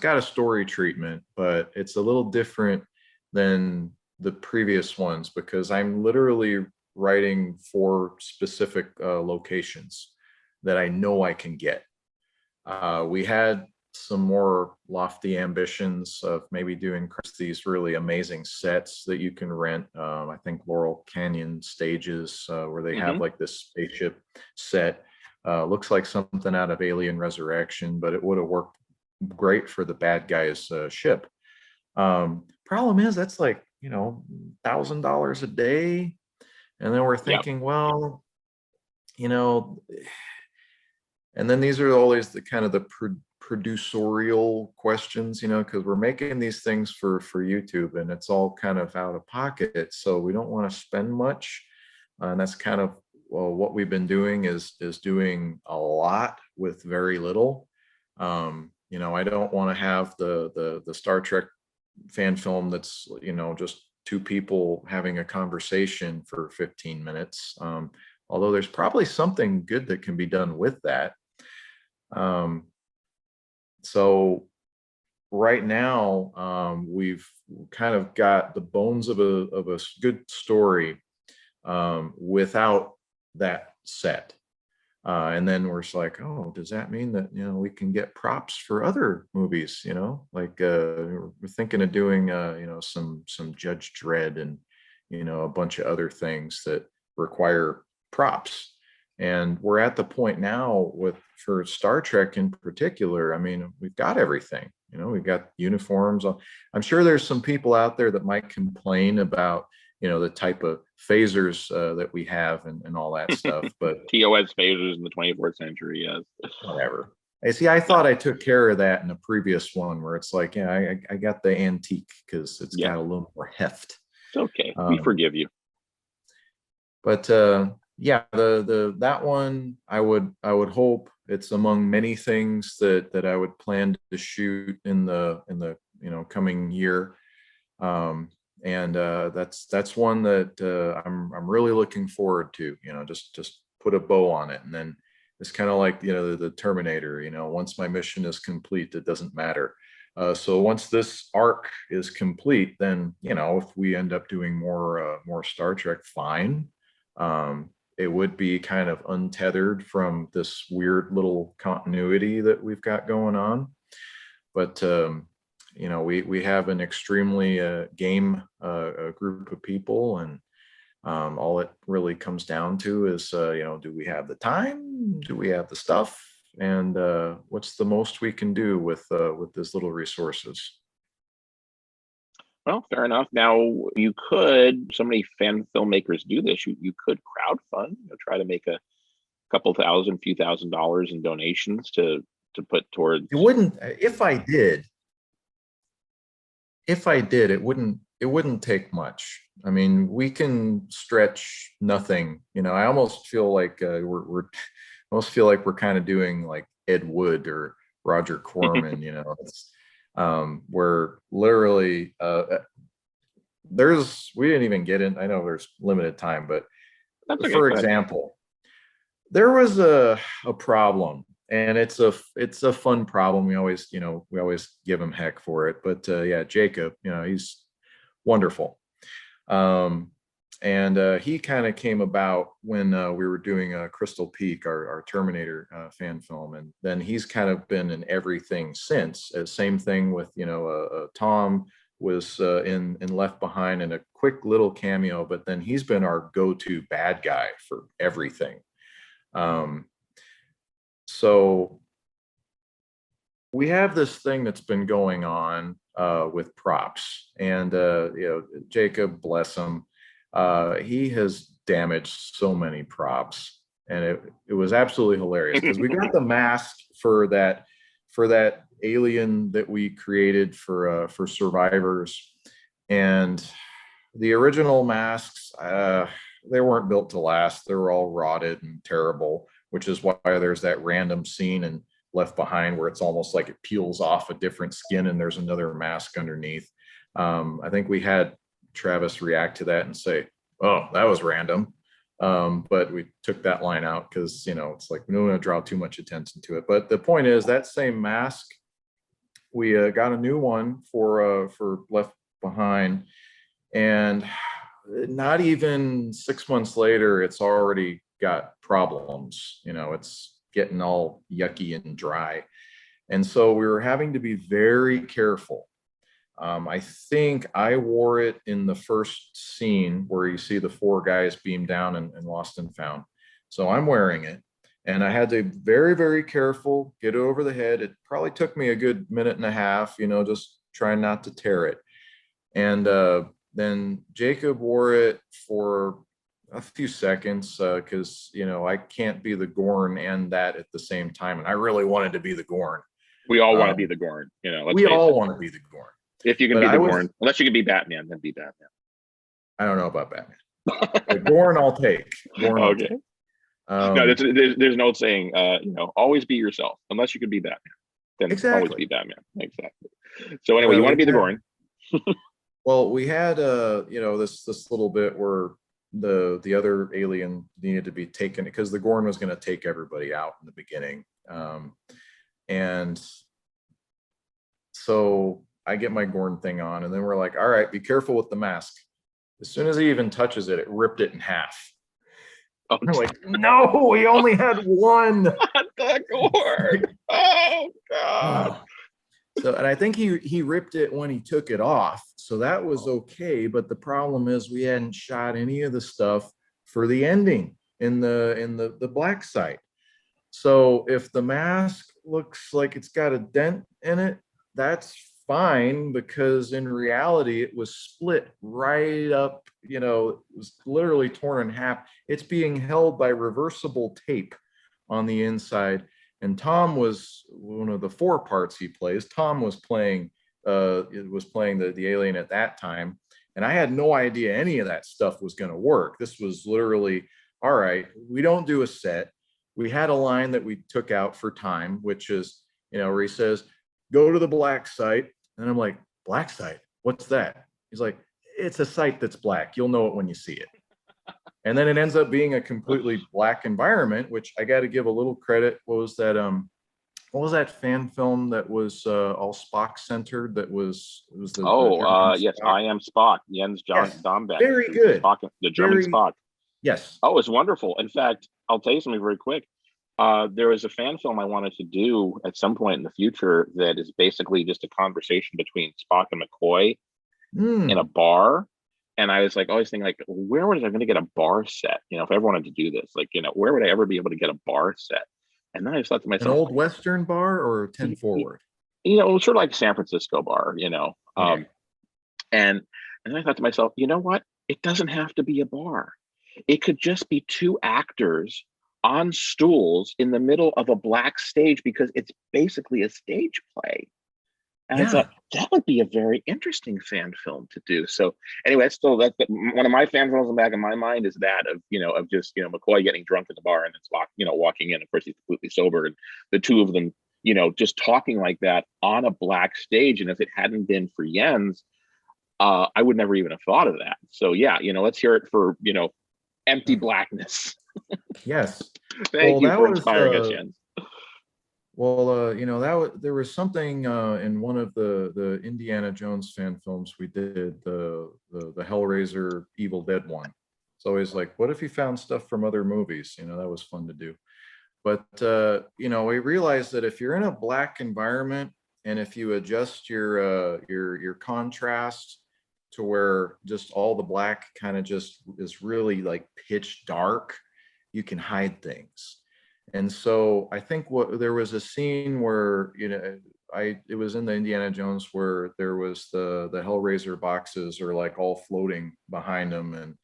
got a story treatment, but it's a little different than the previous ones because I'm literally writing for specific locations that I know I can get. We had some more lofty ambitions of maybe doing these really amazing sets that you can rent. I think Laurel Canyon stages where they have Hmm. like this spaceship set. Looks like something out of Alien Resurrection, but it would have worked great for the bad guy's ship. Problem is that's like $1,000 a day, and then we're Yeah. thinking, well, you know, and then these are always the kind of the producerial questions, because we're making these things for YouTube, and it's all kind of out of pocket, so we don't want to spend much, and that's kind of, well, what we've been doing is doing a lot with very little. I don't want to have the Star Trek fan film that's just two people having a conversation for 15 minutes. Although there's probably something good that can be done with that. Um, so right now, we've kind of got the bones of a good story without that set. And then we're just like, oh, does that mean that we can get props for other movies? Like we're thinking of doing some Judge Dredd and a bunch of other things that require props. And we're at the point now for Star Trek in particular. I mean, we've got everything. You know, we've got uniforms. I'm sure there's some people out there that might complain about, you know, the type of phasers that we have and all that stuff. But TOS phasers in the 24th century, yes. whatever. I see. I thought I took care of that in a previous one where it's like, yeah, I got the antique because it's got a little more heft. It's okay. We forgive you. But yeah, the that one I would hope it's among many things that I would plan to shoot in the you know coming year. And that's one that I'm really looking forward to. You know, just put a bow on it, and then it's kind of like, you know, the Terminator. You know, once my mission is complete, it doesn't matter. So once this arc is complete, then, you know, if we end up doing more Star Trek, fine. It would be kind of untethered from this weird little continuity that we've got going on. But you know, we have an extremely game group of people, and all it really comes down to is, you know, do we have the time? Do we have the stuff? And what's the most we can do with these little resources? Well, fair enough. Now, you could, so many fan filmmakers do this, you could crowdfund, you know, try to make a couple thousand, few $1,000s in donations to put towards. It wouldn't, if I did, it wouldn't take much. I mean, we can stretch nothing. You know, I almost feel like we're kind of doing like Ed Wood or Roger Corman. You know, it's where literally we didn't even get in. I know there's limited time, but Okay, for example, there was a problem, and it's a fun problem. We always give him heck for it. But yeah, Jacob, you know, he's wonderful. And he kind of came about when we were doing Crystal Peak, our Terminator fan film, and then he's kind of been in everything since. Same thing with, you know, Tom was in Left Behind in a quick little cameo, but then he's been our go-to bad guy for everything. So we have this thing that's been going on with props, and you know, Jacob, bless him, he has damaged so many props, and it was absolutely hilarious because we got the mask for that alien that we created for survivors, and the original masks, they weren't built to last. They were all rotted and terrible, which is why there's that random scene in Left Behind where it's almost like it peels off a different skin and there's another mask underneath. I think we had Travis react to that and say, "Oh, that was random." But we took that line out because, you know, it's like we don't want to draw too much attention to it. But the point is, that same mask, we got a new one for Left Behind, and not even 6 months later, it's already got problems. You know, it's getting all yucky and dry. And so we were having to be very careful. I think I wore it in the first scene where you see the four guys beam down and Lost and Found. So I'm wearing it, and I had to be very, very careful, get it over the head. It probably took me a good minute and a half, you know, just trying not to tear it. And then Jacob wore it for a few seconds because, you know, I can't be the Gorn and that at the same time. And I really wanted to be the Gorn. We all want to be the Gorn, you know. We all want to be the Gorn. If you can be the Gorn, unless you can be Batman, then be Batman. I don't know about Batman. The Gorn I'll take. Gorn I'll take. No, there's an old saying, you know, always be yourself. Unless you can be Batman, then always be Batman. Exactly. So anyway, you want to be the Gorn. Well, we had you know, this little bit where the other alien needed to be taken because the Gorn was going to take everybody out in the beginning, and so I get my Gorn thing on, and then we're like, all right, be careful with the mask. As soon as he even touches it, it ripped it in half. Oh, we're like, no, we only had one. The Gorn. Oh God. So, and I think he ripped it when he took it off. So that was okay. But the problem is we hadn't shot any of the stuff for the ending. in the black site. So if the mask looks like it's got a dent in it, that's fine, because in reality it was split right up, it was literally torn in half. It's being held by reversible tape on the inside. And Tom was one of the four parts he plays. Tom was playing the alien at that time. And I had no idea any of that stuff was going to work. This was literally, all right, we don't do a set. We had a line that we took out for time, which is, where he says, go to the black site. And I'm like, black site? What's that? He's like, it's a site that's black. You'll know it when you see it. And then it ends up being a completely black environment, which I got to give a little credit. What was that fan film that was all Spock centered? That was Yes, I Am Spock. Jens John Yes, Dombeck. very good. Spock, the German Spock. Yes. Oh, it's wonderful. In fact, I'll tell you something very quick. There was a fan film I wanted to do at some point in the future that is basically just a conversation between Spock and McCoy in a bar. And I was like, always thinking, like, where was I going to get a bar set? If I ever wanted to do this, like, where would I ever be able to get a bar set? And then I just thought to myself, an old Western bar or 10 forward? Sort of like San Francisco bar, Okay. And then I thought to myself, you know what? It doesn't have to be a bar. It could just be two actors on stools in the middle of a black stage, because it's basically a stage play. And I thought that would be a very interesting fan film to do. So anyway, that's one of my fan films in the back of my mind, is that of just, McCoy getting drunk at the bar and then Spock, walking in. Of course, he's completely sober, and the two of them, just talking like that on a black stage. And if it hadn't been for Jens, I would never even have thought of that. So yeah, let's hear it for, empty blackness. Yes. Thank you for inspiring us, Jens. Well, there was something in one of the Indiana Jones fan films we did, the Hellraiser Evil Dead one. It's always like, what if you found stuff from other movies? That was fun to do. But we realized that if you're in a black environment, and if you adjust your contrast to where just all the black kind of just is really like pitch dark, you can hide things. And so I think there was a scene where, it was in the Indiana Jones where there was the Hellraiser boxes are like all floating behind them.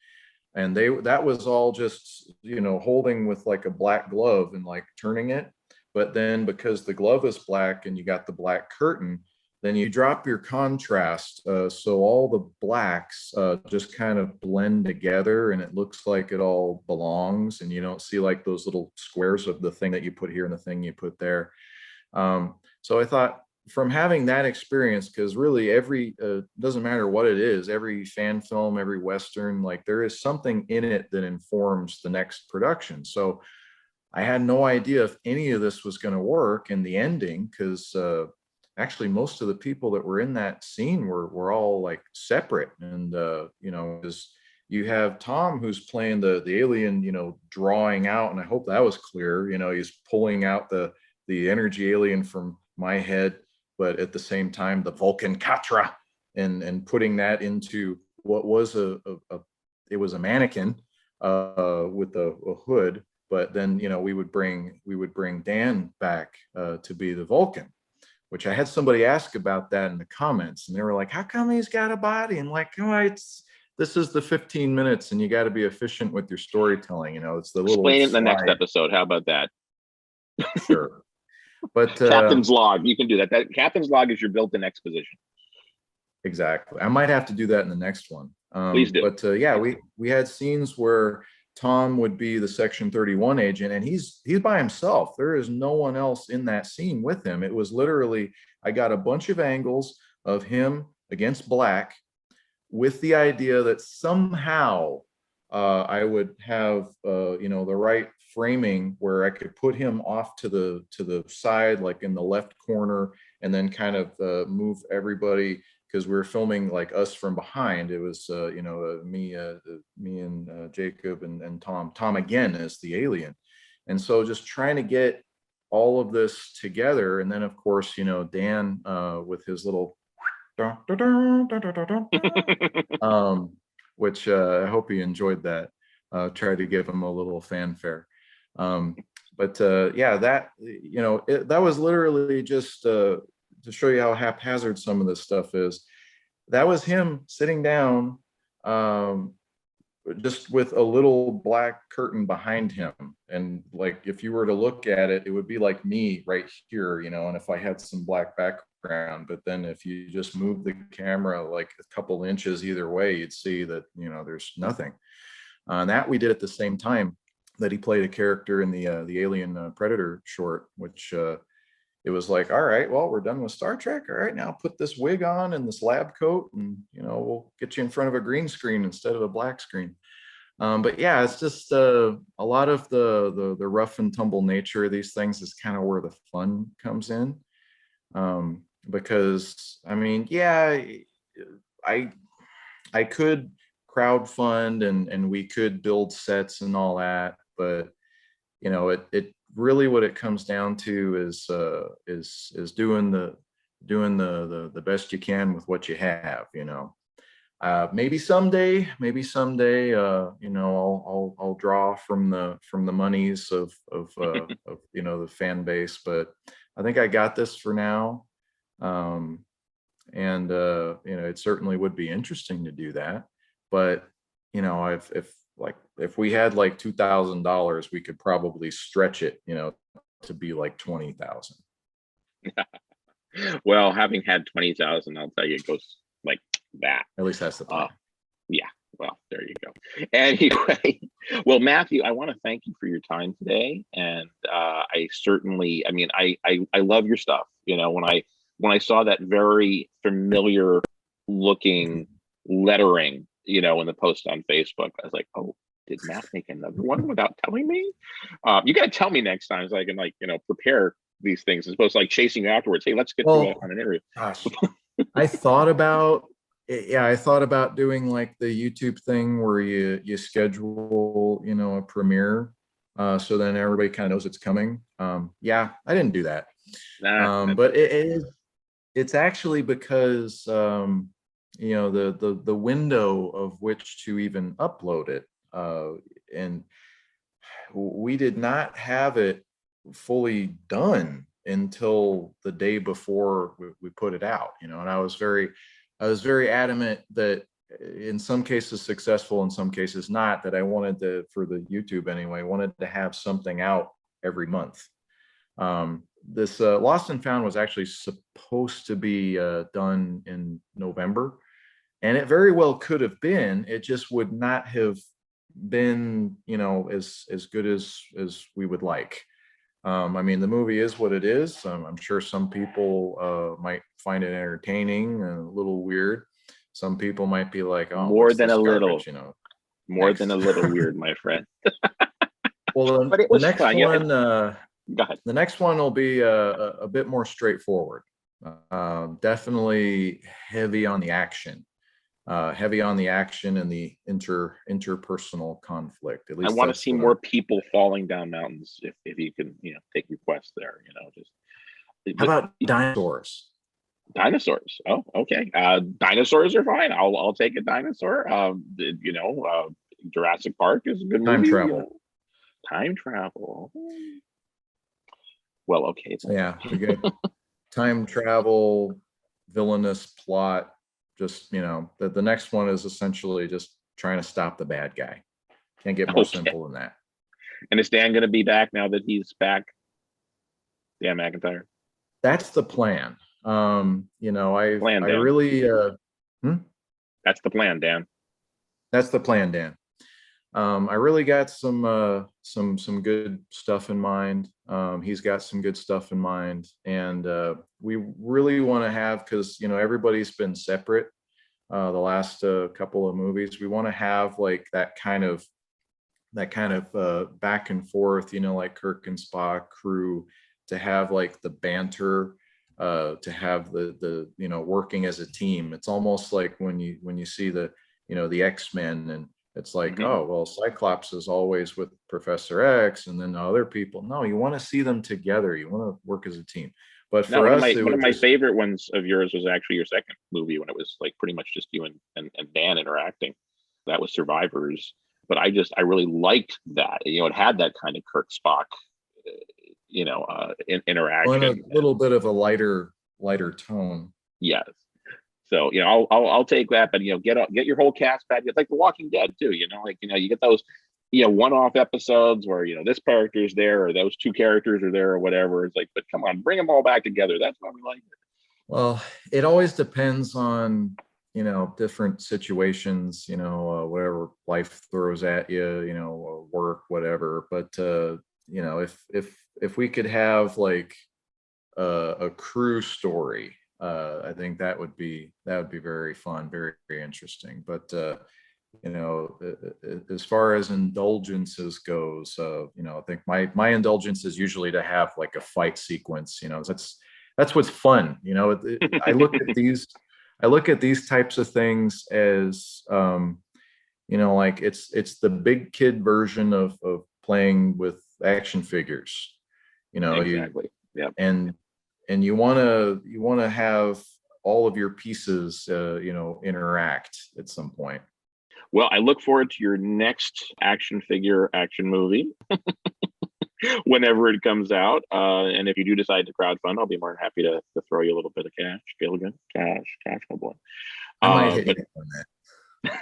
And that was all just, holding with like a black glove and like turning it. But then because the glove is black and you got the black curtain, then you drop your contrast. So all the blacks just kind of blend together, and it looks like it all belongs. And you don't see like those little squares of the thing that you put here and the thing you put there. So I thought, from having that experience, because really doesn't matter what it is, every fan film, every Western, like there is something in it that informs the next production. So I had no idea if any of this was going to work in the ending, because actually most of the people that were in that scene were all like separate. And you have Tom, who's playing the alien, drawing out, and I hope that was clear. He's pulling out the energy alien from my head, but at the same time the Vulcan Katra, and putting that into what was it was a mannequin with a hood. But then we would bring Dan back to be the Vulcan, which I had somebody ask about that in the comments, and they were like, how come he's got a body? And like, this is the 15 minutes, and you got to be efficient with your storytelling. It's the little explain it in the next episode. How about that? Sure. But Captain's log, you can do that. That Captain's log is your built-in exposition. Exactly. I might have to do that in the next one. Please do. But yeah, we had scenes where Tom would be the Section 31 agent, and he's by himself. There is no one else in that scene with him. It was literally, I got a bunch of angles of him against black, with the idea that somehow I would have the right framing where I could put him off to the side, like in the left corner, and then kind of move everybody, because we were filming like us from behind. It was me and Jacob and Tom again as the alien. And so just trying to get all of this together. And then of course, Dan with his little which I hope he enjoyed that. try to give them a little fanfare. Um, but yeah, that, that was literally just to show you how haphazard some of this stuff is. That was him sitting down, um, just with a little black curtain behind him. And like, if you were to look at it, it would be like me right here, and if I had some black background, but then if you just move the camera like a couple inches either way, you'd see that, there's nothing. And that we did at the same time that he played a character in the Alien Predator short, which it was like, all right, well, we're done with Star Trek. All right, now put this wig on and this lab coat, and we'll get you in front of a green screen instead of a black screen. But yeah, it's just a lot of the rough and tumble nature of these things is kind of where the fun comes in. Because I mean, yeah, I could crowdfund and we could build sets and all that, but it really, what it comes down to is doing the best you can with what you have. Maybe someday, I'll draw from the monies of the fan base, but I think I got this for now. And it certainly would be interesting to do that, but if we had like $2,000, we could probably stretch it, to be like 20,000. Well, having had 20,000, I'll tell you, it goes like that. At least that's the plan. Yeah. Well, there you go. Anyway, well, Matthew, I want to thank you for your time today, and I certainly, I mean, I love your stuff. When I saw that very familiar looking lettering, in the post on Facebook, I was like, oh, did Matt make another one without telling me? You got to tell me next time so I can prepare these things as opposed to like chasing you afterwards. Hey, let's get through it on an interview. Gosh, I thought about doing like the YouTube thing where you schedule, a premiere, so then everybody kind of knows it's coming. Yeah, I didn't do that. But it's actually because the window of which to even upload it, and we did not have it fully done until the day before we put it out, and I was very adamant that in some cases successful, in some cases not, that I wanted to, for the YouTube anyway, wanted to have something out every month. This Lost and Found was actually supposed to be done in November, and it very well could have been. It just would not have been, as good as we would like. I mean, the movie is what it is. I'm sure some people might find it entertaining and a little weird. Some people might be like, "Oh, more than a garbage, little, more than a little weird, my friend." Well, but it was the next fun. one, Go ahead. The next one will be a bit more straightforward. Definitely heavy on the action. And the interpersonal conflict. At least I want to see more people falling down mountains. If you can, take requests there. How about dinosaurs? Dinosaurs. Oh, okay. Dinosaurs are fine. I'll take a dinosaur. Jurassic Park is a good movie. Time travel. Time travel. Well, okay. Yeah, we get time travel, villainous plot. Just, the next one is essentially just trying to stop the bad guy. Can't get more simple than that. And is Dan going to be back now that he's back? Dan McIntyre. That's the plan. I Dan. really. That's the plan, Dan. That's the plan, Dan. I really got some good stuff in mind. He's got some good stuff in mind, and we really want to have, because everybody's been separate the last couple of movies. We want to have like that kind of back and forth, like Kirk and Spock crew, to have like the banter, to have the working as a team. It's almost like when you see the X-Men, and it's like, oh, well, Cyclops is always with Professor X, and then other people. No, you want to see them together. You want to work as a team. But for us, one of my favorite ones of yours was actually your second movie, when it was like pretty much just you and Dan interacting. That was Survivors. but I really liked that. It had that kind of Kirk Spock, Well, and a interaction. little bit of a lighter tone. Yes. So I'll take that, but get your whole cast back. It's like The Walking Dead too. You get those one-off episodes where this character's there or those two characters are there or whatever. It's like, but come on, bring them all back together. That's why we like it. Well, it always depends on different situations, whatever life throws at you, work, whatever. But if we could have like a crew story, I think that would be very fun, very, very interesting. But as far as indulgences goes, I think my indulgence is usually to have like a fight sequence. That's what's fun. I look at these types of things as like it's the big kid version of playing with action figures. Exactly. Yeah. And you want to have all of your pieces interact at some point. Well, I look forward to your next action figure action movie whenever it comes out. And if you do decide to crowdfund, I'll be more than happy to throw you a little bit of cash. Gilligan, cash, my boy. I might hit you on that.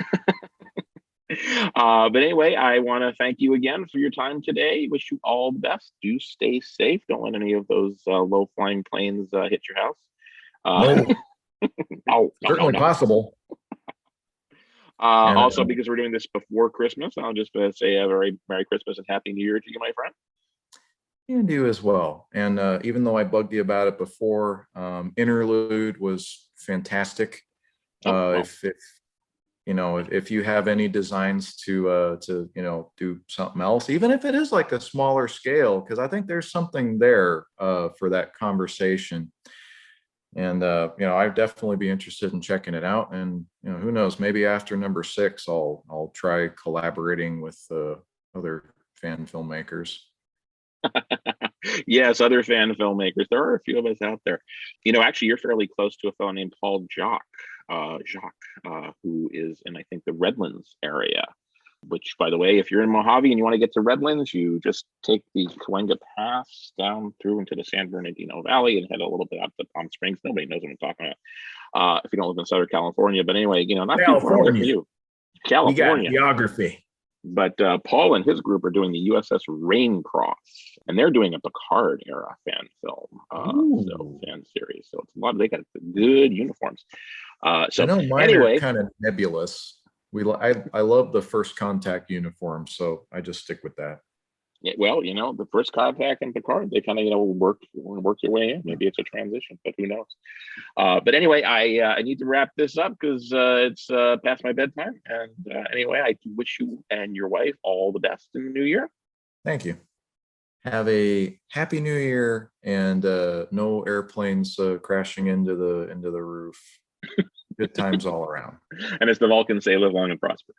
But anyway, I want to thank you again for your time today. Wish you all the best. Do stay safe. Don't let any of those low-flying planes hit your house. No, certainly possible. Also, because we're doing this before Christmas, I'll just say a very Merry Christmas and Happy New Year to you, my friend. And you as well. And even though I bugged you about it before, Interlude was fantastic. If you have any designs to do something else, even if it is like a smaller scale, because I think there's something there for that conversation. And I'd definitely be interested in checking it out. And who knows, maybe after number 6, I'll try collaborating with other fan filmmakers. Yes, other fan filmmakers. There are a few of us out there. Actually, you're fairly close to a fellow named Paul Jacques, who is in, I think, the Redlands area. Which, by the way, if you're in Mojave and you want to get to Redlands, you just take the Cahuenga Pass down through into the San Bernardino Valley and head a little bit out to Palm Springs. Nobody knows what I'm talking about if you don't live in Southern California. But anyway, not too far away from you. California. We got geography. But Paul and his group are doing the USS Raincross, and they're doing a Picard era fan film, fan series. So it's a lot. They got good uniforms. So I know mine anyway, are kind of nebulous. I love the First Contact uniform, so I just stick with that. Yeah, well, the First Contact and Picard, they kind of work your way in. Maybe it's a transition, but who knows? But anyway, I need to wrap this up because it's past my bedtime. And anyway, I wish you and your wife all the best in the new year. Thank you. Have a happy new year and no airplanes crashing into the roof. Good times all around. And as the Vulcans say, live long and prosper.